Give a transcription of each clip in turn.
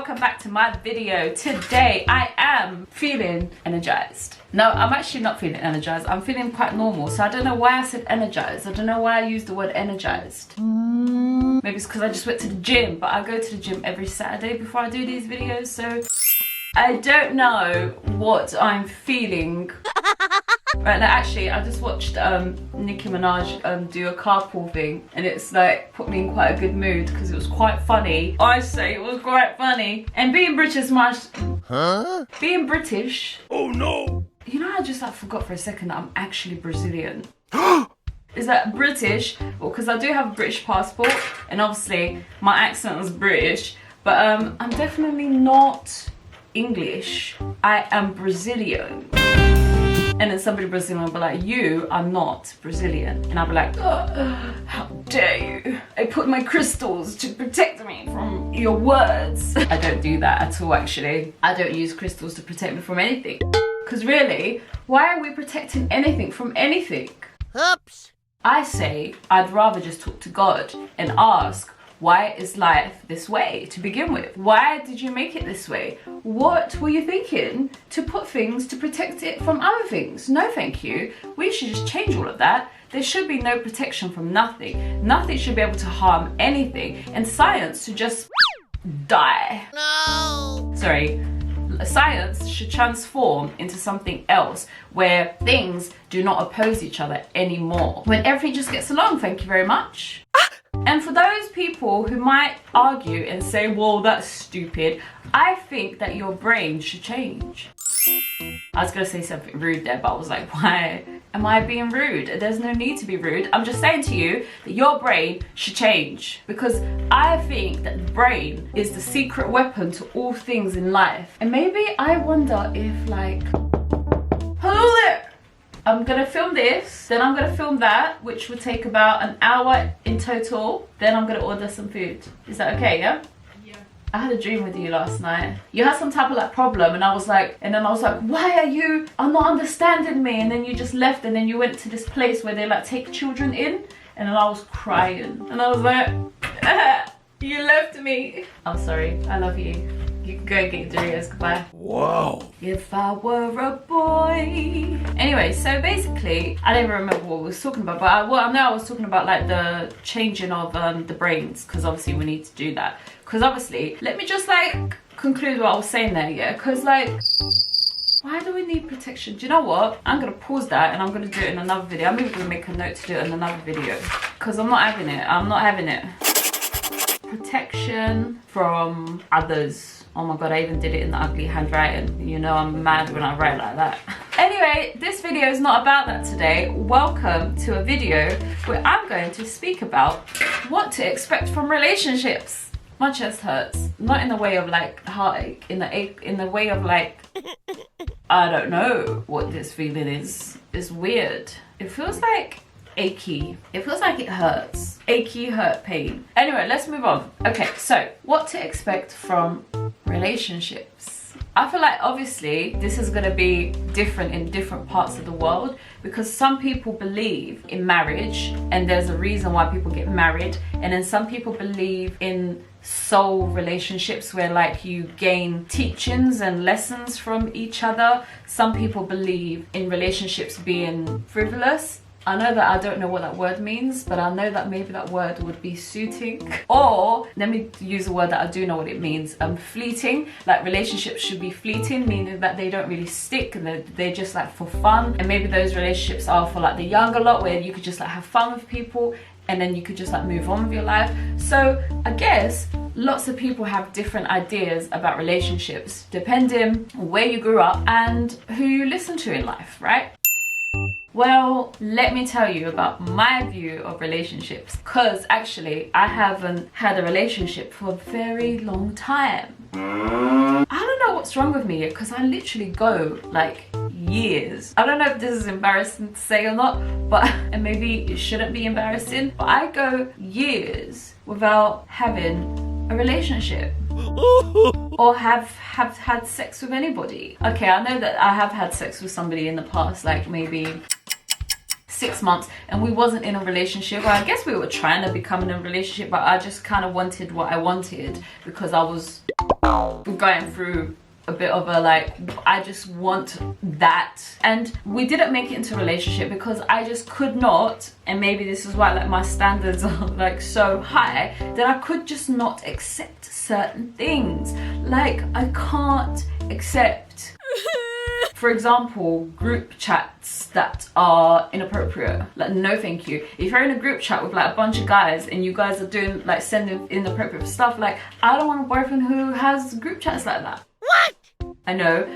welcome back to my video. Today I am feeling energized. No, I'm actually not feeling energized. I'm feeling quite normal. So I don't know why I said energized. I don't know why I used the word energized. Maybe it's because I just went to the gym, but I go to the gym every Saturday before I do these videos, so I don't know what I'm feeling. Right now, actually, I just watched Nicki Minaj do a carpool thing, and it's like put me in quite a good mood because it was quite funny. I say it was quite funny. And being British, being British. Oh no! You know, I just like forgot for a second that I'm actually Brazilian. Is that British? Well, because I do have a British passport, and obviously my accent is British, but I'm definitely not English. I am Brazilian. And then somebody Brazilian will be like, you are not Brazilian. And I'll be like, oh, how dare you? I put my crystals to protect me from your words. I don't do that at all, actually. I don't use crystals to protect me from anything. Because really, why are we protecting anything from anything? Oops. I say I'd rather just talk to God and ask, why is life this way to begin with? Why did you make it this way? What were you thinking to put things to protect it from other things? No, thank you. We should just change all of that. There should be no protection from nothing. Nothing should be able to harm anything. And science should just die. No. Sorry. Science should transform into something else where things do not oppose each other anymore. When everything just gets along, thank you very much. And for those people who might argue and say, well, that's stupid, I think that your brain should change. I was gonna say something rude there, but I was like, why am I being rude? There's no need to be rude. I'm just saying to you that your brain should change, because I think that the brain is the secret weapon to all things in life. And maybe I wonder if, like, hello there. I'm gonna film this, then I'm gonna film that, which would take about an hour in total. Then I'm gonna order some food. Is that okay, yeah? Yeah. I had a dream with you last night. You had some type of like problem, and I was like, why are you not understanding me? And then you just left, and then you went to this place where they like take children in, and then I was crying. And I was like, you left me. I'm sorry, I love you. You can go and get your Doritos, goodbye. Whoa. If I were a boy. Anyway, so basically, I don't even remember what we was talking about, but I know I was talking about like the changing of the brains, because obviously we need to do that. Because obviously, let me just like conclude what I was saying there, yeah? Because like, why do we need protection? Do you know what? I'm gonna pause that and I'm gonna do it in another video. I'm even gonna make a note to do it in another video. Because I'm not having it, I'm not having it. Protection from others. Oh my god, I even did it in the ugly handwriting. You know I'm mad when I write like that. Anyway, this video is not about that today. Welcome to a video where I'm going to speak about what to expect from relationships. My chest hurts. Not in the way of like heartache, in the way of like, I don't know what this feeling is. It's weird. It feels like achy. It feels like it hurts. Achy, hurt, pain. Anyway, let's move on. Okay, so what to expect from relationships. I feel like obviously this is going to be different in different parts of the world, because some people believe in marriage and there's a reason why people get married, and then some people believe in soul relationships where like you gain teachings and lessons from each other. Some people believe in relationships being frivolous. I know that I don't know what that word means, but I know that maybe that word would be suiting. Or, let me use a word that I do know what it means, fleeting. Like relationships should be fleeting, meaning that they don't really stick, and they're just like for fun. And maybe those relationships are for like the younger lot, where you could just like have fun with people and then you could just like move on with your life. So I guess lots of people have different ideas about relationships, depending on where you grew up and who you listen to in life, right? Well, let me tell you about my view of relationships, because actually I haven't had a relationship for a very long time. I don't know what's wrong with me, because I literally go like years. I don't know if this is embarrassing to say or not, but and maybe it shouldn't be embarrassing, but I go years without having a relationship. Or have had sex with anybody. Okay, I know that I have had sex with somebody in the past, like maybe 6 months, and we wasn't in a relationship. Well, I guess we were trying to become in a relationship, but I just kind of wanted what I wanted because I was going through a bit of a like, I just want that, and we didn't make it into a relationship because I just could not, and maybe this is why like my standards are like so high, that I could just not accept certain things. Like I can't accept, for example, group chats that are inappropriate. Like, no thank you. If you're in a group chat with like a bunch of guys and you guys are doing like sending inappropriate stuff, like I don't want a boyfriend who has group chats like that. What? I know.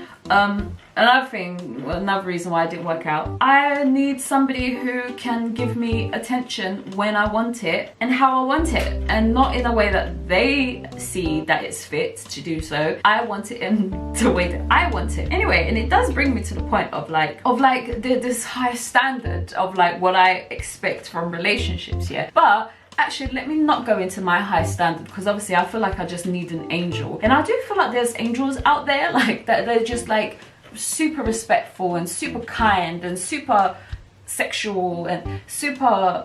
Another thing, another reason why it didn't work out, I need somebody who can give me attention when I want it and how I want it, and not in a way that they see that it's fit to do so. I want it in the way that I want it. Anyway, and it does bring me to the point of this high standard of like what I expect from relationships, yeah. But actually, let me not go into my high standard, because obviously I feel like I just need an angel, and I do feel like there's angels out there like that. They're just like super respectful and super kind and super sexual and super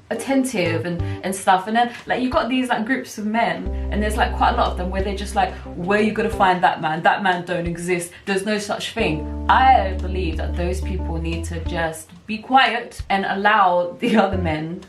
attentive and stuff. And then like you got these like groups of men, and there's like quite a lot of them where they're just like, where you gonna find that man? That man don't exist, there's no such thing. I believe that those people need to just be quiet and allow the other men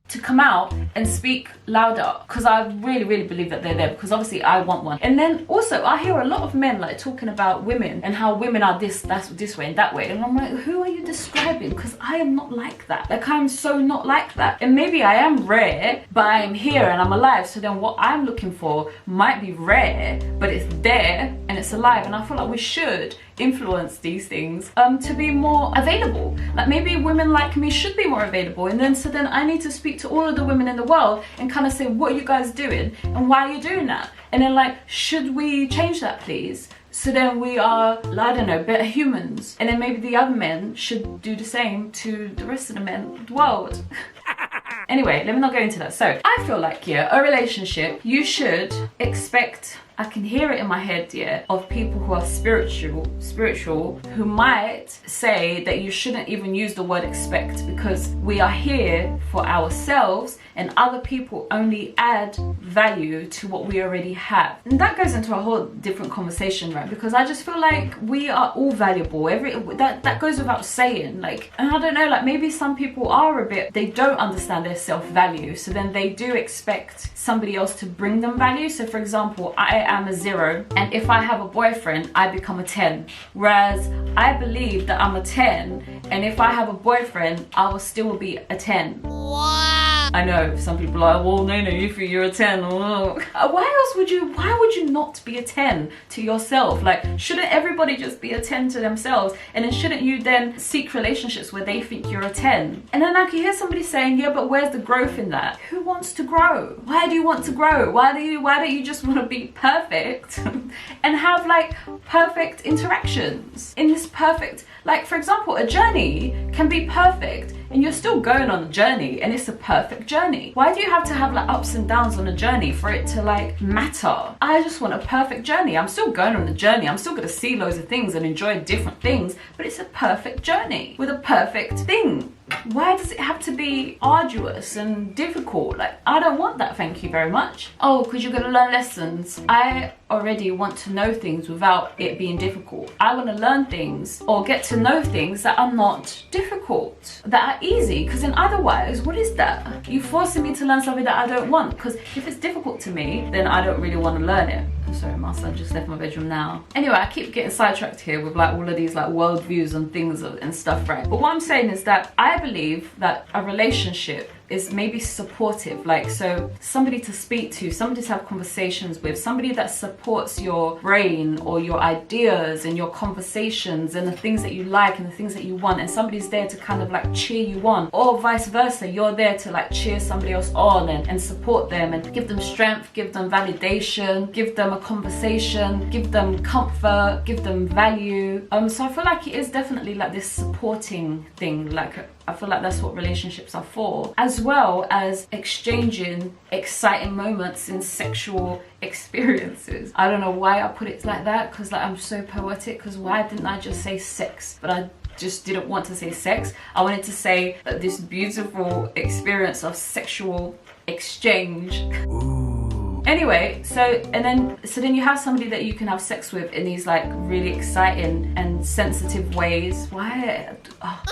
to come out and speak louder, because I really believe that they're there, because obviously I want one. And then also I hear a lot of men like talking about women and how women are that's this way and that way, and I'm like, who are you describing? Because I am not like that. Like, I'm so not like that. And maybe I am rare, but I am here and I'm alive, so then what I'm looking for might be rare, but it's there and it's alive. And I feel like we should influence these things to be more available. Like, maybe women like me should be more available, and then so then I need to speak to all of the women in the world and kind of say, what are you guys doing and why are you doing that? And then like, should we change that please? So then we are, I don't know, better humans. And then maybe the other men should do the same to the rest of the men of the world. Anyway, let me not go into that. So I feel like, yeah, a relationship, you should expect, I can hear it in my head, yeah, of people who are spiritual, who might say that you shouldn't even use the word expect, because we are here for ourselves and other people only add value to what we already have. And that goes into a whole different conversation, right? Because I just feel like we are all valuable. That goes without saying. Like, and I don't know, like maybe some people are a bit, they don't understand their self-value, so then they do expect somebody else to bring them value. So for example, I am a 0, and if I have a boyfriend, I become a 10. Whereas I believe that I'm a 10, and if I have a boyfriend, I will still be a 10. Wow. I know some people are like, well, Nayna, you think you're a 10. Why would you not be a 10 to yourself? Like, shouldn't everybody just be a 10 to themselves? And then shouldn't you then seek relationships where they think you're a 10? And then I can hear somebody saying, yeah, but where's the growth in that? Who wants to grow? Why do you want to grow? Why don't you just want to be perfect and have like perfect interactions in this perfect, like for example, a journey can be perfect and you're still going on a journey and it's a perfect journey. Why do you have to have like ups and downs on a journey for it to like matter? I just want a perfect journey. I'm still going on the journey. I'm still gonna see loads of things and enjoy different things, but it's a perfect journey with a perfect thing. Why does it have to be arduous and difficult? Like, I don't want that, thank you very much. Oh, because you're gonna learn lessons. I already want to know things without it being difficult. I want to learn things or get to know things that are not difficult, that are easy, because then otherwise, what is that? You're forcing me to learn something that I don't want, because if it's difficult to me, then I don't really want to learn it. I'm sorry, my son just left my bedroom now. Anyway, I keep getting sidetracked here with like all of these like world views and things and stuff, right? But what I'm saying is that I believe that a relationship is maybe supportive, like, so somebody to speak to, somebody to have conversations with, somebody that supports your brain or your ideas and your conversations and the things that you like and the things that you want, and somebody's there to kind of like cheer you on, or vice versa, you're there to like cheer somebody else on and support them and give them strength, give them validation, give them a conversation, give them comfort, give them value. So I feel like it is definitely like this supporting thing. Like, I feel like that's what relationships are for, as well as exchanging exciting moments in sexual experiences. I don't know why I put it like that, because like I'm so poetic, because why didn't I just say sex? But I just didn't want to say sex. I wanted to say that this beautiful experience of sexual exchange. Ooh. Anyway, so then you have somebody that you can have sex with in these like really exciting and sensitive ways. Why? Oh.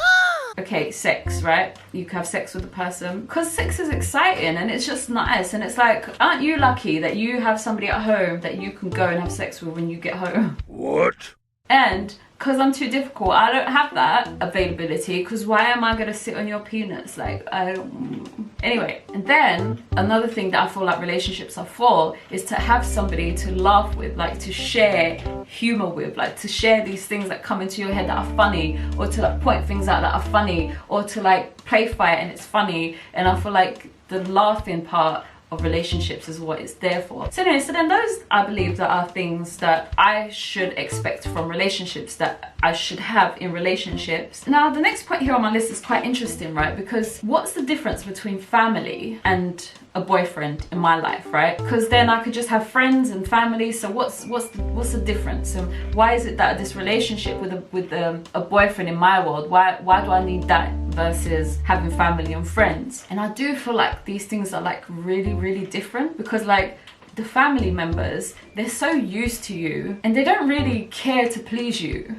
Okay, sex, right? You can have sex with a person because sex is exciting and it's just nice, and it's like, aren't you lucky that you have somebody at home that you can go and have sex with when you get home? What? And because I'm too difficult, I don't have that availability, because why am I gonna sit on your penis? Like, I don't... Anyway, and then another thing that I feel like relationships are for is to have somebody to laugh with, like to share humor with, like to share these things that come into your head that are funny, or to like point things out that are funny, or to like play fight and it's funny. And I feel like the laughing part of relationships is what it's there for. So anyway, so then those, I believe, that are things that I should expect from relationships, that I should have in relationships. Now the next point here on my list is quite interesting, right? Because what's the difference between family and a boyfriend in my life, right? Because then I could just have friends and family. So what's the difference? And why is it that this relationship with a boyfriend in my world, why do I need that versus having family and friends? And I do feel like these things are like really different, because like the family members, they're so used to you and they don't really care to please you.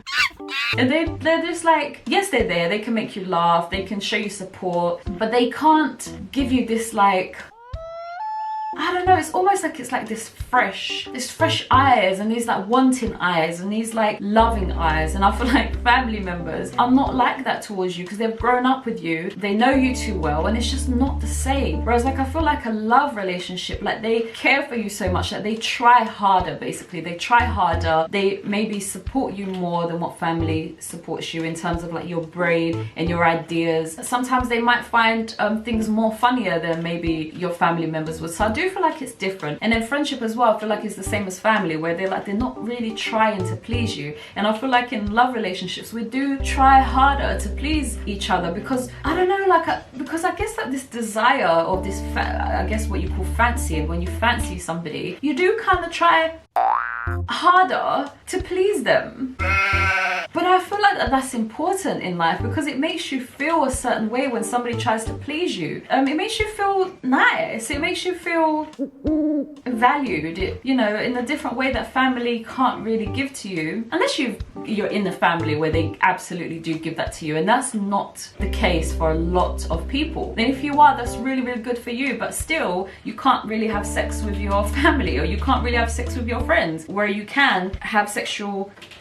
And they're just like, yes, they're there, they can make you laugh, they can show you support, but they can't give you this like, I don't know, it's almost like it's like this fresh eyes, and these like wanting eyes, and these like loving eyes. And I feel like family members are not like that towards you, because they've grown up with you, they know you too well, and it's just not the same. Whereas like I feel like a love relationship, like they care for you so much that they try harder, basically. They try harder, they maybe support you more than what family supports you in terms of like your brain and your ideas. Sometimes they might find things more funnier than maybe your family members would. So I do feel like it's different. And then friendship as well, I feel like it's the same as family, where they're not really trying to please you. And I feel like in love relationships we do try harder to please each other, because I don't know, like because I guess that this desire of this I guess what you call fancy, and when you fancy somebody, you do kind of try harder to please them. But I feel like that's important in life, because it makes you feel a certain way when somebody tries to please you. It makes you feel nice, it makes you feel valued, you know, in a different way that family can't really give to you, unless you're in the family where they absolutely do give that to you. And that's not the case for a lot of people. And if you are, that's really good for you, but still you can't really have sex with your family, or you can't really have sex with your friends, where you can have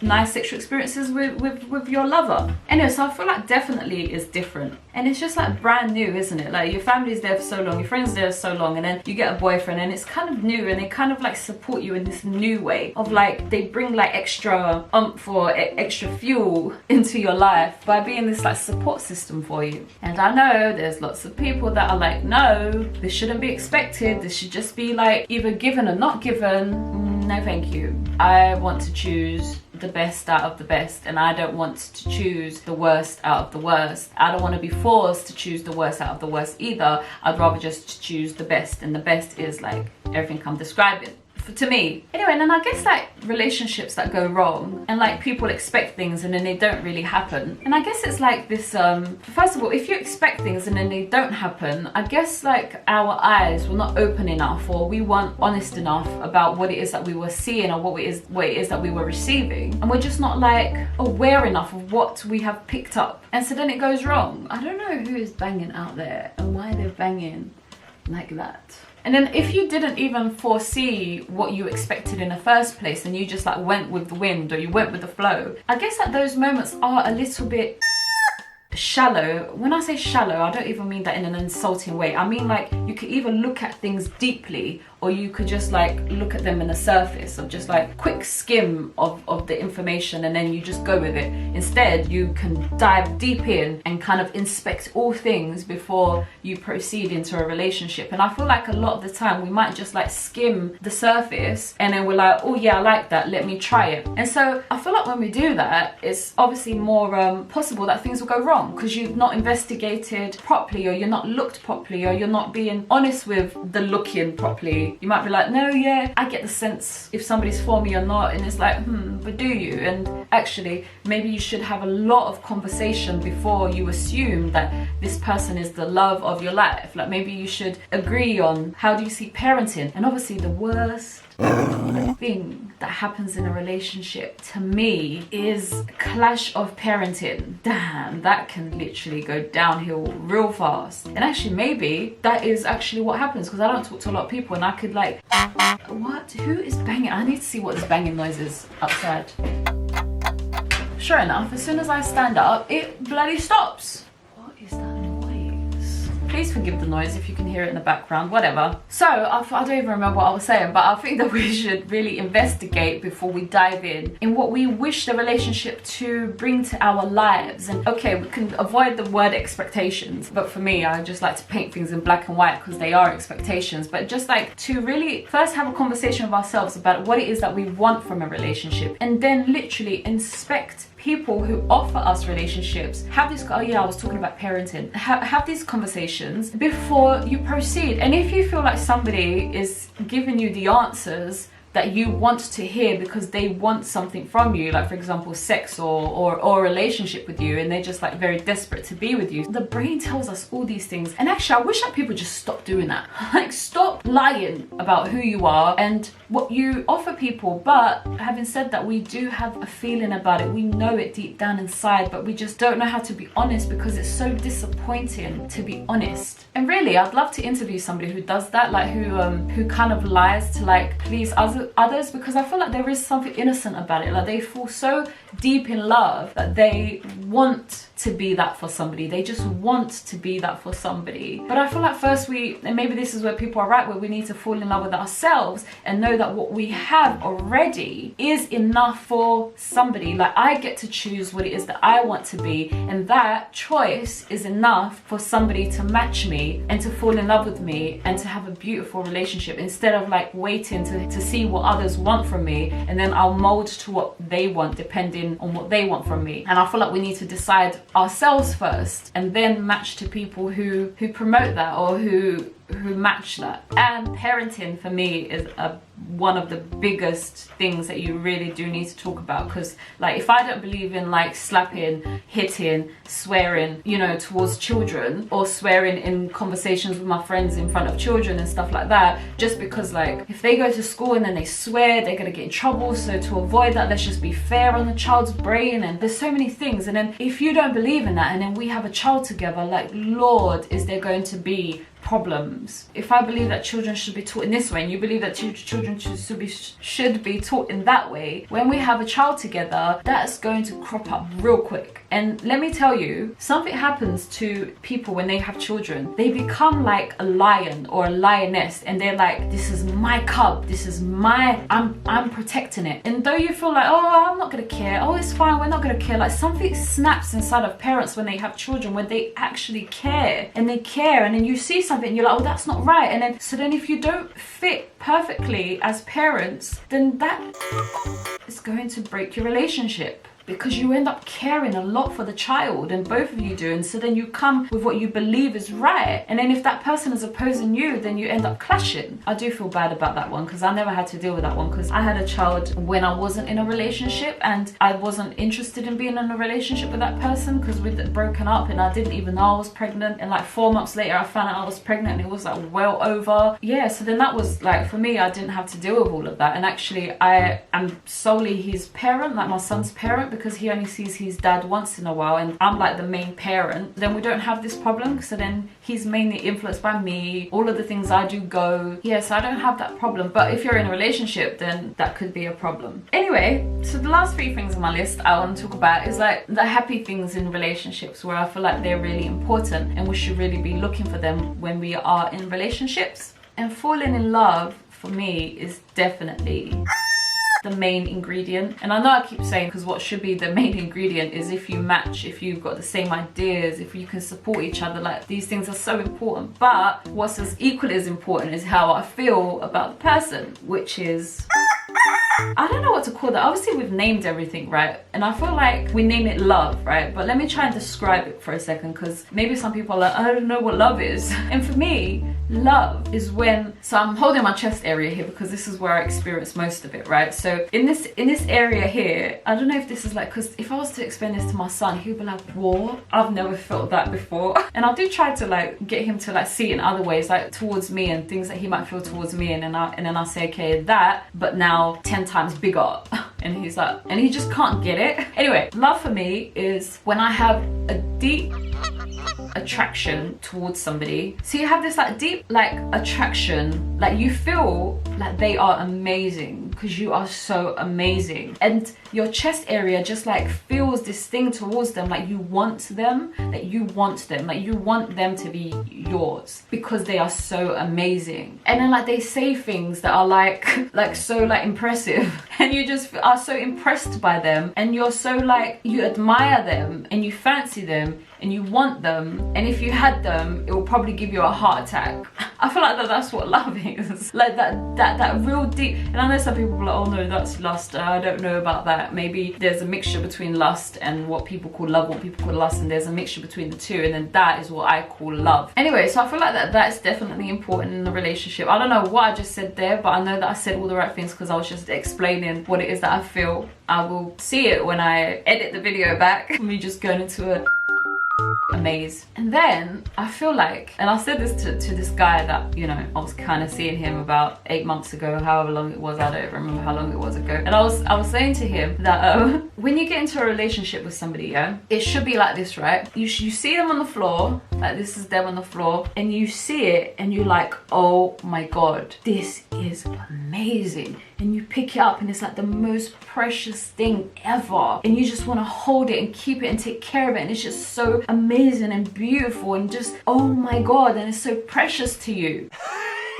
nice sexual experiences with your lover. Anyway, so I feel like definitely is different, and it's just like brand new, isn't it? Like your family's there for so long, your friends there for so long, and then you get a boyfriend and it's kind of new, and they kind of like support you in this new way of like, they bring like extra oomph or extra fuel into your life by being this like support system for you. And I know there's lots of people that are like, no, this shouldn't be expected, this should just be like either given or not given. No thank you. I want to choose the best out of the best, and I don't want to choose the worst out of the worst. I don't want to be forced to choose the worst out of the worst either. I'd rather just choose the best, and the best is like everything I'm describing. To me. Anyway, and then I guess like relationships that go wrong, and like people expect things and then they don't really happen. And I guess it's like this, first of all, if you expect things and then they don't happen, I guess like our eyes were not open enough, or we weren't honest enough about what it is that we were seeing, or what it is that we were receiving. And we're just not like aware enough of what we have picked up. And so then it goes wrong. I don't know who is banging out there and why they're banging like that. And then if you didn't even foresee what you expected in the first place, and you just like went with the wind, or you went with the flow, I guess that those moments are a little bit shallow. When I say shallow, I don't even mean that in an insulting way. I mean like you could either look at things deeply, or you could just like look at them in the surface of just like quick skim of the information, and then you just go with it. Instead, you can dive deep in and kind of inspect all things before you proceed into a relationship. And I feel like a lot of the time we might just like skim the surface, and then we're like, oh yeah, I like that, let me try it. And so I feel like when we do that, it's obviously more possible that things will go wrong. wrong because you've not investigated properly, or you're not looked properly, or you're not being honest with the looking properly. You might be like, no, yeah, I get the sense if somebody's for me or not, and it's like, but do you? And actually, maybe you should have a lot of conversation before you assume that this person is the love of your life. Like, maybe you should agree on how do you see parenting. And obviously the worst thing that happens in a relationship to me is clash of parenting. Damn, that can literally go downhill real fast. And actually, maybe that is actually what happens, because I don't talk to a lot of people, and I could like, what? Who is banging? I need to see what this banging noise is outside. Sure enough, as soon as I stand up, it bloody stops. What is that noise? Please forgive the noise if you can hear it in the background, whatever. So, I don't even remember what I was saying, but I think that we should really investigate before we dive in what we wish the relationship to bring to our lives. And okay, we can avoid the word expectations, but for me, I just like to paint things in black and white because they are expectations. But just like to really first have a conversation with ourselves about what it is that we want from a relationship, and then literally inspect people who offer us relationships. Have this, oh yeah, I was talking about parenting. Have these conversations before you proceed. And if you feel like somebody is giving you the answers that you want to hear because they want something from you, like for example sex or a relationship with you, and they're just like very desperate to be with you, the brain tells us all these things. And actually I wish that people just stop doing that. Like, stop lying about who you are and what you offer people. But having said that, we do have a feeling about it. We know it deep down inside, but we just don't know how to be honest because it's so disappointing to be honest. And really, I'd love to interview somebody who does that, like who kind of lies to like please others, because I feel like there is something innocent about it. Like, they fall so deep in love that they want to be that for somebody. They just want to be that for somebody. But I feel like first and maybe this is where people are right, where we need to fall in love with ourselves and know that what we have already is enough for somebody. Like, I get to choose what it is that I want to be, and that choice is enough for somebody to match me and to fall in love with me and to have a beautiful relationship, instead of like waiting to see what others want from me, and then I'll mold to what they want depending on what they want from me. And I feel like we need to decide ourselves first and then match to people who promote that or who match that. And parenting for me is one of the biggest things that you really do need to talk about, because like, if I don't believe in like slapping, hitting, swearing, you know, towards children, or swearing in conversations with my friends in front of children and stuff like that, just because like if they go to school and then they swear, they're gonna get in trouble. So to avoid that, let's just be fair on the child's brain. And there's so many things. And then if you don't believe in that and then we have a child together, like, Lord, is there going to be problems? If I believe that children should be taught in this way and you believe that children should be taught in that way, when we have a child together, that's going to crop up real quick. And let me tell you, something happens to people when they have children. They become like a lion or a lioness, and they're like, this is my cub, this is my, I'm protecting it. And though you feel like, oh, I'm not gonna care, oh, it's fine, we're not gonna care, like something snaps inside of parents when they have children, when they actually care, and they care, and then you see something and you're like, oh, that's not right. And then so then if you don't fit perfectly as parents, then that is going to break your relationship, because you end up caring a lot for the child, and both of you do. And so then you come with what you believe is right, and then if that person is opposing you, then you end up clashing. I do feel bad about that one, because I never had to deal with that one, because I had a child when I wasn't in a relationship, and I wasn't interested in being in a relationship with that person because we'd broken up, and I didn't even know I was pregnant. And like 4 months later I found out I was pregnant, and it was like well over. Yeah, so then that was like, for me, I didn't have to deal with all of that. And actually I am solely his parent, like my son's parent, because he only sees his dad once in a while, and I'm like the main parent. Then we don't have this problem, so then he's mainly influenced by me. All of the things I do go, yeah, so I don't have that problem. But if you're in a relationship, then that could be a problem. Anyway, so the last 3 things on my list I want to talk about is like the happy things in relationships, where I feel like they're really important and we should really be looking for them when we are in relationships. And falling in love for me is definitely the main ingredient. And I know I keep saying, because what should be the main ingredient is if you match, if you've got the same ideas, if you can support each other, like these things are so important. But what's as equally as important is how I feel about the person, which is I don't know what to call that. Obviously we've named everything, right? And I feel like we name it love, right? But let me try and describe it for a second, because maybe some people are like, I don't know what love is. And for me, love is when, so I'm holding my chest area here because this is where I experience most of it, right? So in this area here, I don't know if this is like, because if I was to explain this to my son, he'd be like, what? I've never felt that before. And I do try to like get him to like see it in other ways, like towards me and things that he might feel towards me, and then I say, okay, that, but now 10 times bigger. And he's like, and he just can't get it. Anyway, love for me is when I have a deep attraction towards somebody. So you have this like deep like attraction, like you feel like they are amazing because you are so amazing, and your chest area just like feels this thing towards them, like you want them, like you want them to be yours because they are so amazing. And then like they say things that are like so like impressive, and you just are so impressed by them, and you're so like, you admire them and you fancy them and you want them, and if you had them it will probably give you a heart attack. I feel like that's what love is, like that real deep. And I know some people are like, oh no, that's lust. I don't know about that. Maybe there's a mixture between lust and what people call love, what people call lust, and there's a mixture between the two, and then that is what I call love. Anyway, so I feel like that's definitely important in a relationship. I don't know what I just said there, but I know that I said all the right things because I was just explaining what it is that I feel. I will see it when I edit the video back. Me just going into a maze. And then I feel like, and I said this to this guy that, you know, I was kind of seeing him about 8 months ago, however long it was, I don't remember how long it was ago, and I was saying to him that when you get into a relationship with somebody, yeah, it should be like this, right? You see them on the floor, like this is them on the floor, and you see it and you're like, oh my god, this is amazing, and you pick it up and it's like the most precious thing ever, and you just want to hold it and keep it and take care of it, and it's just so amazing and beautiful and just, oh my god, and it's so precious to you.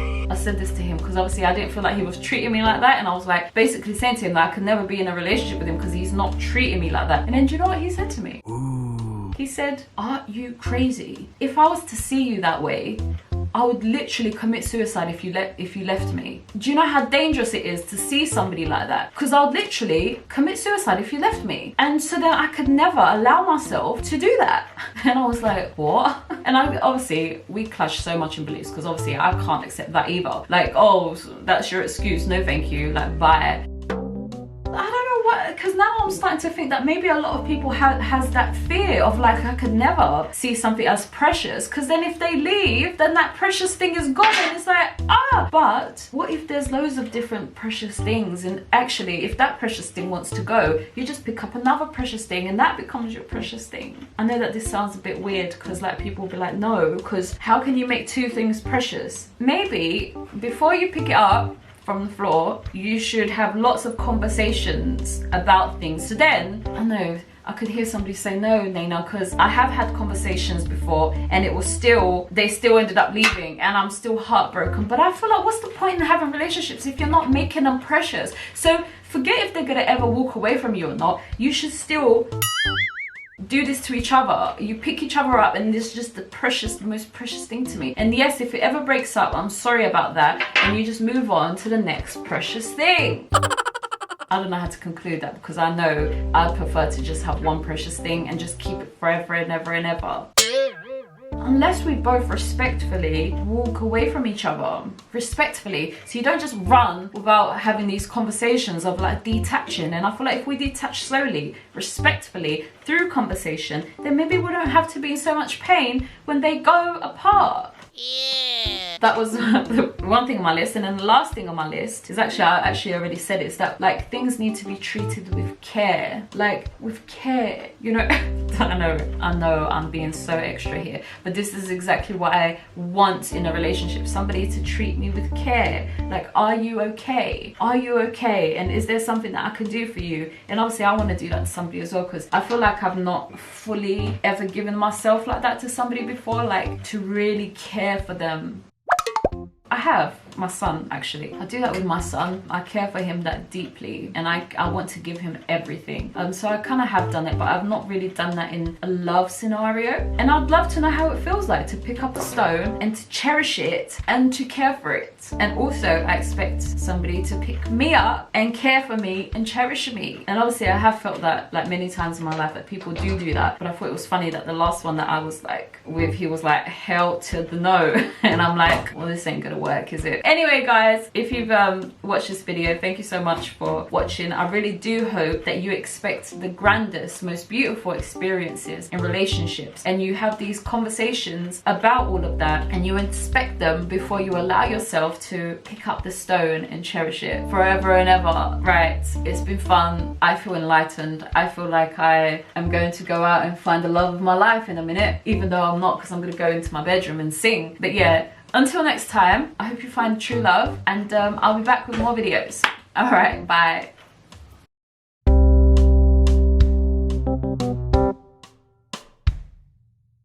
I said this to him because obviously I didn't feel like he was treating me like that, and I was like basically saying to him that I could never be in a relationship with him because he's not treating me like that. And then do you know what he said to me? Ooh. He said, are you crazy? If I was to see you that way, I would literally commit suicide if you left me. Do you know how dangerous it is to see somebody like that? Because I would literally commit suicide if you left me. And so then I could never allow myself to do that. And I was like, what? And obviously we clash so much in beliefs because obviously I can't accept that either. Like, oh, that's your excuse, no thank you, like bye. I don't know what, because now I'm starting to think that maybe a lot of people has that fear of like, I could never see something as precious, because then if they leave, then that precious thing is gone, and it's like, but what if there's loads of different precious things, and actually if that precious thing wants to go, you just pick up another precious thing and that becomes your precious thing. I know that this sounds a bit weird because like people will be like, no, because how can you make two things precious? Maybe before you pick it up from the floor, you should have lots of conversations about things. So then, I know, I could hear somebody say, no, Nayna, because I have had conversations before and it was still, they still ended up leaving and I'm still heartbroken. But I feel like, what's the point in having relationships if you're not making them precious? So forget if they're gonna ever walk away from you or not, you should still do this to each other. You pick each other up, and this is just the most precious thing to me. And yes, if it ever breaks up, I'm sorry about that, and you just move on to the next precious thing. I don't know how to conclude that because I know I'd prefer to just have one precious thing and just keep it forever and ever and ever. Unless we both respectfully walk away from each other. Respectfully. So you don't just run without having these conversations of like detaching. And I feel like if we detach slowly, respectfully, through conversation, then maybe we don't have to be in so much pain when they go apart. Yeah. That was the one thing on my list. And then the last thing on my list is actually, I actually already said it, is that like things need to be treated with care. Like with care, you know. I know I'm being so extra here, but this is exactly what I want in a relationship. Somebody to treat me with care. Like, are you okay? Are you okay? And is there something that I can do for you? And obviously I want to do that to somebody as well, because I feel like I've not fully ever given myself like that to somebody before, like to really care for them. I have. my son, actually. I do that with my son. I care for him that deeply, and I want to give him everything. So I kind of have done it, but I've not really done that in a love scenario. And I'd love to know how it feels like to pick up a stone and to cherish it and to care for it. And also I expect somebody to pick me up and care for me and cherish me. And obviously I have felt that like many times in my life that people do that, but I thought it was funny that the last one that I was like with, he was like, hell to the no. And I'm like, well, this ain't gonna work, is it? Anyway guys, if you've watched this video, thank you so much for watching. I really do hope that you expect the grandest, most beautiful experiences in relationships, and you have these conversations about all of that, and you inspect them before you allow yourself to pick up the stone and cherish it forever and ever. Right, it's been fun. I feel enlightened. I feel like I am going to go out and find the love of my life in a minute, even though I'm not, because I'm going to go into my bedroom and sing. But yeah, until next time, I hope you find true love, and I'll be back with more videos. All right, bye.